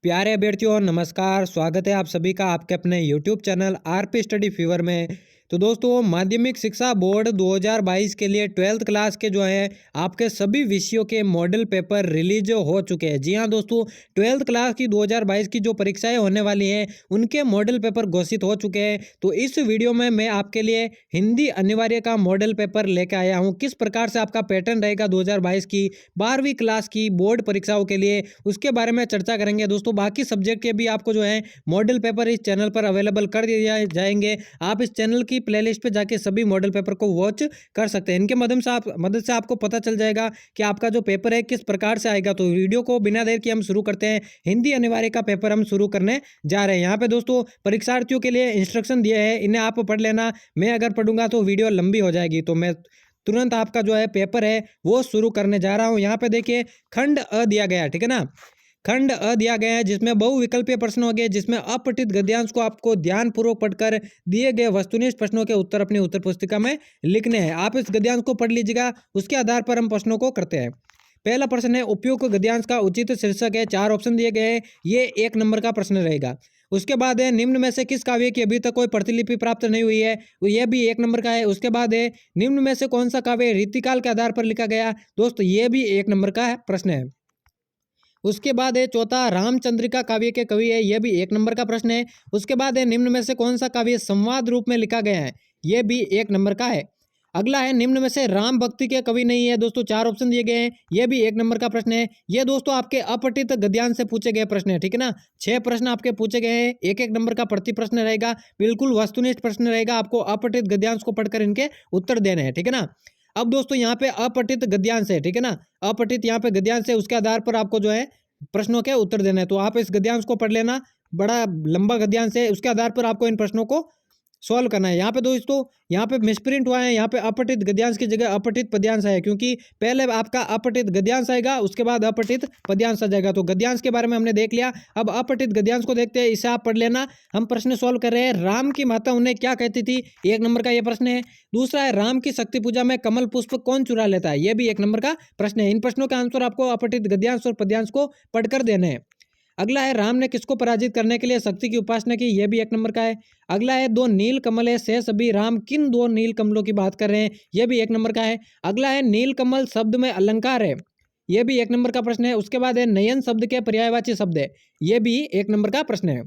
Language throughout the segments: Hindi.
प्यारे अभ्यर्थियों नमस्कार। स्वागत है आप सभी का आपके अपने YouTube channel RP study fever में। तो दोस्तों माध्यमिक शिक्षा बोर्ड 2022 के लिए 12th क्लास के जो है आपके सभी विषयों के मॉडल पेपर रिलीज हो चुके हैं। जी हाँ दोस्तों, 12th क्लास की 2022 की जो परीक्षाएं होने वाली हैं उनके मॉडल पेपर घोषित हो चुके हैं। तो इस वीडियो में मैं आपके लिए हिंदी अनिवार्य का मॉडल पेपर लेकर आया हूँ। किस प्रकार से आपका पैटर्न रहेगा 2022 की 12वीं क्लास की बोर्ड परीक्षाओं के लिए, उसके बारे में चर्चा करेंगे दोस्तों। बाकी सब्जेक्ट के भी आपको जो है मॉडल पेपर इस चैनल पर अवेलेबल कर दिए जाएंगे। आप इस चैनल की प्लेलिस्ट पे जाके सभी मॉडल पेपर को वॉच कर सकते हैं। इनके मदद से आपको पता चल जाएगा कि आपका जो पेपर है किस प्रकार से आएगा। तो वीडियो को बिना देर के हम शुरू करते हैं। हिंदी अनिवार्य का पेपर हम शुरू करने जा रहे हैं। यहाँ पे दोस्तों परीक्षार्थियों के लिए इंस्ट्रक्शन दिए हैं, इन्हें आप पढ़ लेना। मैं अगर पढ़ूंगा तो वीडियो लंबी हो जाएगी, तो मैं तुरंत आपका जो है पेपर है वो शुरू करने जा रहा हूँ। यहाँ पे देखिए खंड अ दिया गया है, ठीक है ना। खंड अ दिया गया है जिसमें बहुविकल्पीय प्रश्न हो गए, जिसमें अपठित गद्यांश को आपको ध्यानपूर्वक पढ़कर दिए गए वस्तुनिष्ठ प्रश्नों के उत्तर अपनी उत्तर पुस्तिका में लिखने हैं। आप इस गद्यांश को पढ़ लीजिएगा, उसके आधार पर हम प्रश्नों को करते हैं। पहला प्रश्न है उपयुक्त गद्यांश का उचित शीर्षक है। 4 ऑप्शन दिए गए हैं, ये 1 नंबर का प्रश्न रहेगा। उसके बाद है निम्न में से किस काव्य की अभी तक कोई प्रतिलिपि प्राप्त नहीं हुई है, यह भी 1 नंबर का है। उसके बाद है निम्न में से कौन सा काव्य रीतिकाल के आधार पर लिखा गया, दोस्तों ये भी 1 नंबर का प्रश्न है। उसके बाद है चौथा रामचंद्रिका काव्य के कवि है, यह भी 1 नंबर का प्रश्न है। उसके बाद है निम्न में से कौन सा काव्य संवाद रूप में लिखा गया है, यह भी 1 नंबर का है। अगला है निम्न में से राम भक्ति के कवि नहीं है, दोस्तों 4 ऑप्शन दिए गए हैं, यह भी 1 नंबर का प्रश्न है। यह दोस्तों आपके अपठित गद्यांश से पूछे गए प्रश्न है, ठीक है ना। 6 प्रश्न आपके पूछे गए हैं, 1-1 नंबर का प्रति प्रश्न रहेगा, बिल्कुल वस्तुनिष्ठ प्रश्न रहेगा। आपको अपठित गद्यांश को पढ़कर इनके उत्तर देने हैं, ठीक है ना। अब दोस्तों यहाँ पे अपठित गद्यांश है, ठीक है ना। अपठित यहाँ पे गद्यांश है, उसके आधार पर आपको जो है प्रश्नों के उत्तर देना है। तो आप इस गद्यांश को पढ़ लेना, बड़ा लंबा गद्यांश है, उसके आधार पर आपको इन प्रश्नों को सॉल्व करना है। यहाँ पे दोस्तों यहाँ पे मिसप्रिंट हुआ है, यहाँ पे अपठित गद्यांश की जगह अपठित पद्यांश है, क्योंकि पहले आपका अपठित गद्यांश आएगा, उसके बाद अपठित पद्यांश आ जाएगा। तो गद्यांश के बारे में हमने देख लिया, अब अपठित गद्यांश को देखते हैं, इसे आप पढ़ लेना। हम प्रश्न सॉल्व कर रहे हैं। राम की माता उन्हें क्या कहती थी, 1 नंबर का ये प्रश्न है। दूसरा है राम की शक्ति पूजा में कमल पुष्प कौन चुरा लेता है, यह भी 1 नंबर का प्रश्न है। इन प्रश्नों का आंसर आपको अपठित गद्यांश और पद्यांश को पढ़कर देने हैं। अगला है राम ने किसको पराजित करने के लिए शक्ति की उपासना की, यह भी 1 नंबर का है। अगला है 2 नील कमल है से सभी राम किन 2 नील कमलों की बात कर रहे हैं, यह भी 1 नंबर का है। अगला है नील कमल शब्द में अलंकार है, यह भी 1 नंबर का प्रश्न है। उसके बाद है नयन शब्द के पर्यायवाची शब्द है, यह भी 1 नंबर का प्रश्न है।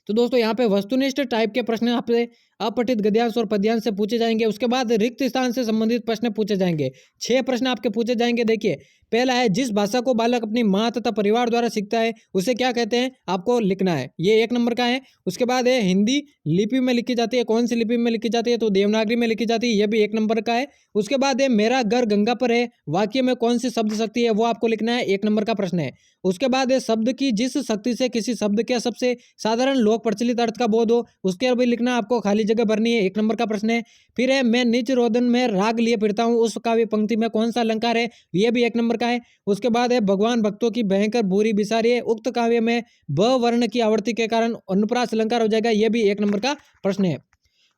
तो दोस्तों यहाँ पे वस्तुनिष्ठ टाइप के प्रश्न आपसे अपठित गद्यांश और पद्यांश से पूछे जाएंगे। उसके बाद रिक्त स्थान से संबंधित प्रश्न पूछे जाएंगे। 6 प्रश्न आपके पूछे जाएंगे। देखिए पहला है जिस भाषा को बालक अपनी माँ तथा परिवार द्वारा सीखता है उसे क्या कहते हैं, आपको लिखना है, ये 1 नंबर का है। उसके बाद है हिंदी लिपि में लिखी जाती है, कौन सी लिपि में लिखी जाती है, तो देवनागरी में लिखी जाती है, यह भी 1 नंबर का है। उसके बाद है मेरा घर गंगा पर है, वाक्य में कौन सी शब्द शक्ति है, वो आपको लिखना है, 1 नंबर का प्रश्न है। उसके बाद है शब्द की जिस शक्ति से किसी शब्द के सबसे साधारण लोक प्रचलित अर्थ का बोध हो, उसके भी लिखना, आपको खाली जगह भरनी है, 1 नंबर का प्रश्न है। फिर है मैं निज रोदन में राग लिए फिरता हूँ, उस काव्य पंक्ति में कौन सा अलंकार है, यह भी 1 नंबर का है। उसके बाद है भगवान भक्तों की भयंकर बुरी बिसारी है, उक्त काव्य में ब वर्ण की आवृत्ति के कारण अनुप्रास अलंकार हो जाएगा, यह भी 1 नंबर का प्रश्न है।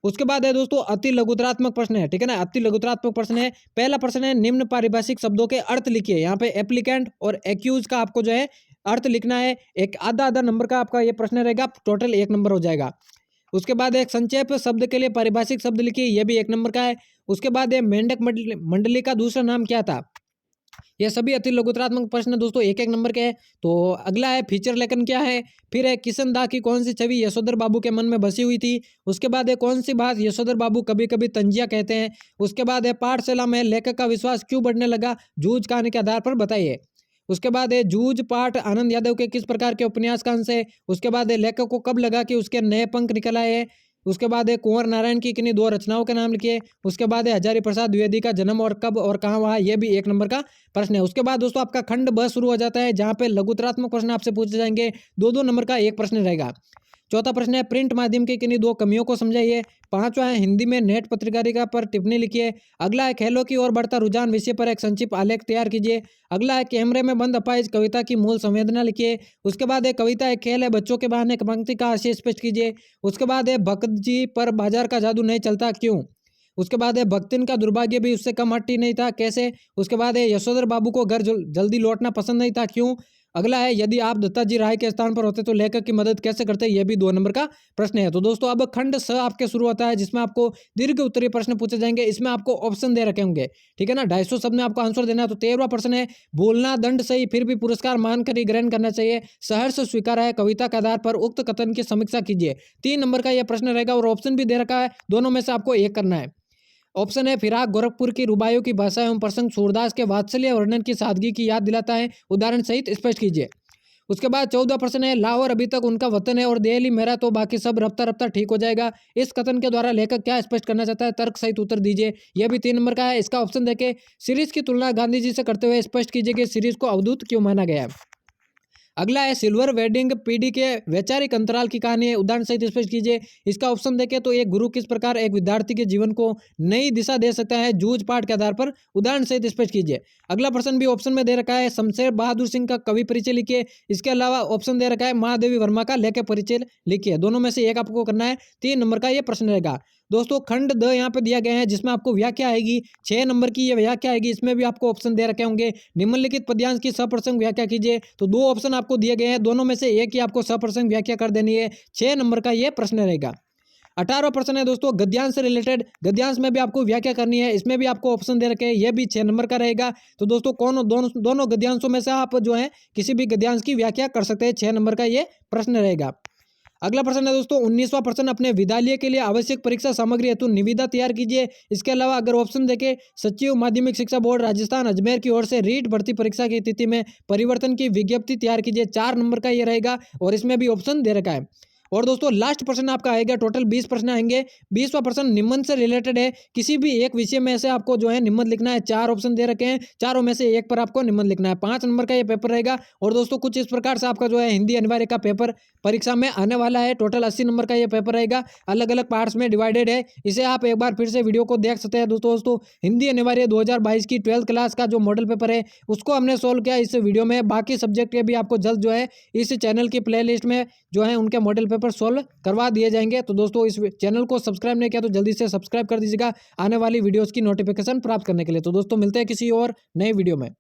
उसके बाद है दोस्तों अति लघुतरात्मक प्रश्न है, ठीक है ना। अति लघुतरात्मक प्रश्न है। पहला प्रश्न है निम्न पारिभाषिक शब्दों के अर्थ लिखिए। यहाँ पे एप्लीकेंट और एक्यूज का आपको जो है अर्थ लिखना है। एक आधा आधा नंबर का आपका ये प्रश्न रहेगा, टोटल 1 नंबर हो जाएगा। उसके बाद एक संक्षेप शब्द के लिए पारिभाषिक शब्द लिखिए, यह भी 1 नंबर का है। उसके बाद मेंढक मंडली का दूसरा नाम क्या था, ये सभी अति लघुतरात्मक प्रश्न दोस्तों 1-1 नंबर के हैं। तो अगला है फीचर लेखन क्या है। फिर है किशन दा की कौन सी छवि यशोधर बाबू के मन में बसी हुई थी। उसके बाद है कौन सी बात यशोधर बाबू कभी कभी तंजिया कहते हैं। उसके बाद है पाठशाला में लेखक का विश्वास क्यों बढ़ने लगा, जूझ कहानी के आधार पर बताइए। उसके बाद है जूझ पाठ आनंद यादव के किस प्रकार के उपन्यास का अंश है। उसके बाद है लेखक को कब लगा कि उसके नए पंख निकल आए हैं। उसके बाद है कुंवर नारायण की किन्हीं 2 रचनाओं के नाम लिखिए। उसके बाद है हजारी प्रसाद द्विवेदी का जन्म और कब और कहाँ हुआ, यह भी 1 नंबर का प्रश्न है। उसके बाद दोस्तों आपका खंड ब शुरू हो जाता है, जहाँ पे लघुतरात्मक प्रश्न आपसे पूछे जाएंगे। 2-2 नंबर का एक प्रश्न रहेगा। चौथा प्रश्न है प्रिंट माध्यम की किन्हीं 2 कमियों को समझाइए। 5वां है हिंदी में नेट पत्रकारिता पर टिप्पणी लिखिए। अगला है खेलों की ओर बढ़ता रुझान विषय पर एक संक्षिप्त आलेख तैयार कीजिए। अगला है कैमरे में बंद अपाहिज कविता की मूल संवेदना लिखिए। उसके बाद है कविता एक खेल है, बच्चों के बहाने एक पंक्ति का आशय स्पष्ट कीजिए। उसके बाद है भक्त जी पर बाजार का जादू नहीं चलता क्यों। उसके बाद है भक्तिन का दुर्भाग्य भी उससे कम हट्टी नहीं था कैसे। उसके बाद है यशोधर बाबू को घर जल्दी लौटना पसंद नहीं था क्यों। अगला है, यदि आप दत्ताजी राय के स्थान पर होते तो लेखक की मदद कैसे करते? यह भी 2 नंबर का प्रश्न है। तो दोस्तों अब खंड स आपके शुरू होता है, जिसमें आपको दीर्घ उत्तरीय प्रश्न पूछे जाएंगे। इसमें आपको ऑप्शन दे रखे होंगे, ठीक है ना। 250 शब्द में आपको आंसर देना है। तो 13वां प्रश्न है, बोलना दंड सही फिर भी पुरस्कार मानकर ही ग्रहण करना चाहिए, सहर्ष स्वीकार है, कविता के आधार पर उक्त कथन की समीक्षा कीजिए। 3 नंबर का यह प्रश्न रहेगा और ऑप्शन भी दे रखा है, दोनों में से आपको एक करना है। ऑप्शन है, फिराक गोरखपुर की रुबाइयों की भाषा एवं प्रसंग सूरदास के वात्सल्य वर्णन की सादगी की याद दिलाता है, उदाहरण सहित स्पष्ट कीजिए। उसके बाद 14वां प्रश्न है, लाहौर अभी तक उनका वतन है और दिल्ली मेरा, तो बाकी सब रफ्ता रफ्ता ठीक हो जाएगा। इस कथन के द्वारा लेखक क्या स्पष्ट करना चाहता है? तर्क सहित उत्तर दीजिए। यह भी 3 नंबर का है। इसका ऑप्शन देके सीरीज की तुलना गांधी जी से करते हुए स्पष्ट कीजिए कि सीरीज को अवधूत क्यों माना गया है। अगला है, सिल्वर वेडिंग पीढ़ी के वैचारिक अंतराल की कहानी है, उदाहरण सहित स्पष्ट कीजिए। इसका ऑप्शन देखें तो एक गुरु किस प्रकार एक विद्यार्थी के जीवन को नई दिशा दे सकता है, जूझ पाठ के आधार पर, उदाहरण सहित स्पष्ट कीजिए। अगला प्रश्न भी ऑप्शन में दे रखा है, शमशेर बहादुर सिंह का कवि परिचय लिखिए। इसके अलावा ऑप्शन दे रखा है, महादेवी वर्मा का लेखक परिचय लिखिए। दोनों में से एक आपको करना है। 3 नंबर का यह प्रश्न रहेगा। दोस्तों खंड द यहाँ पे दिया गया है, जिसमें आपको व्याख्या आएगी। 6 नंबर की ये व्याख्या आएगी। इसमें भी आपको ऑप्शन दे रखे होंगे, निम्नलिखित पद्यांश की सप्रसंग व्याख्या कीजिए। तो 2 ऑप्शन आपको दिए गए हैं, दोनों में से एक ही आपको सप्रसंग व्याख्या कर देनी है। 6 नंबर का ये प्रश्न रहेगा। 18वां प्रश्न है दोस्तों, गद्यांश से रिलेटेड। गद्यांश में भी आपको व्याख्या करनी है। इसमें भी आपको ऑप्शन दे रखे हैं, यह भी 6 नंबर का रहेगा। तो दोस्तों दोनों गद्यांशों में से आप जो है किसी भी गद्यांश की व्याख्या कर सकते हैं। 6 नंबर का ये प्रश्न रहेगा। अगला प्रश्न है दोस्तों 19वां प्रश्न, अपने विद्यालय के लिए आवश्यक परीक्षा सामग्री हेतु निविदा तैयार कीजिए। इसके अलावा अगर ऑप्शन देखें, सचिव माध्यमिक शिक्षा बोर्ड राजस्थान अजमेर की ओर से रीट भर्ती परीक्षा की तिथि में परिवर्तन की विज्ञप्ति तैयार कीजिए। 4 नंबर का ये रहेगा और इसमें भी ऑप्शन दे रखा है। और दोस्तों लास्ट प्रश्न आपका आएगा, टोटल 20 प्रश्न आएंगे। 20वां प्रश्न निबंध से रिलेटेड है। किसी भी एक विषय में से आपको जो है निबंध लिखना है। 4 ऑप्शन दे रखे हैं, चारों में से एक पर आपको निबंध लिखना है। 5 नंबर का ये पेपर रहेगा। और दोस्तों कुछ इस प्रकार से आपका जो है हिंदी अनिवार्य का पेपर परीक्षा में आने वाला है। टोटल 80 नंबर का ये पेपर रहेगा, अलग अलग पार्ट्स में डिवाइडेड है। इसे आप एक बार फिर से वीडियो को देख सकते हैं। दोस्तों हिंदी अनिवार्य 2022 की 12th क्लास का जो मॉडल पेपर है उसको हमने सोल्व किया इस वीडियो में। बाकी सब्जेक्ट के भी आपको जल्द जो है इस चैनल की प्लेलिस्ट में जो है उनके मॉडल पेपर सोल्व करवा दिए जाएंगे। तो दोस्तों इस चैनल को सब्सक्राइब नहीं किया तो जल्दी से सब्सक्राइब कर दीजिएगा आने वाली वीडियोस की नोटिफिकेशन प्राप्त करने के लिए। तो दोस्तों मिलते हैं किसी और नए वीडियो में।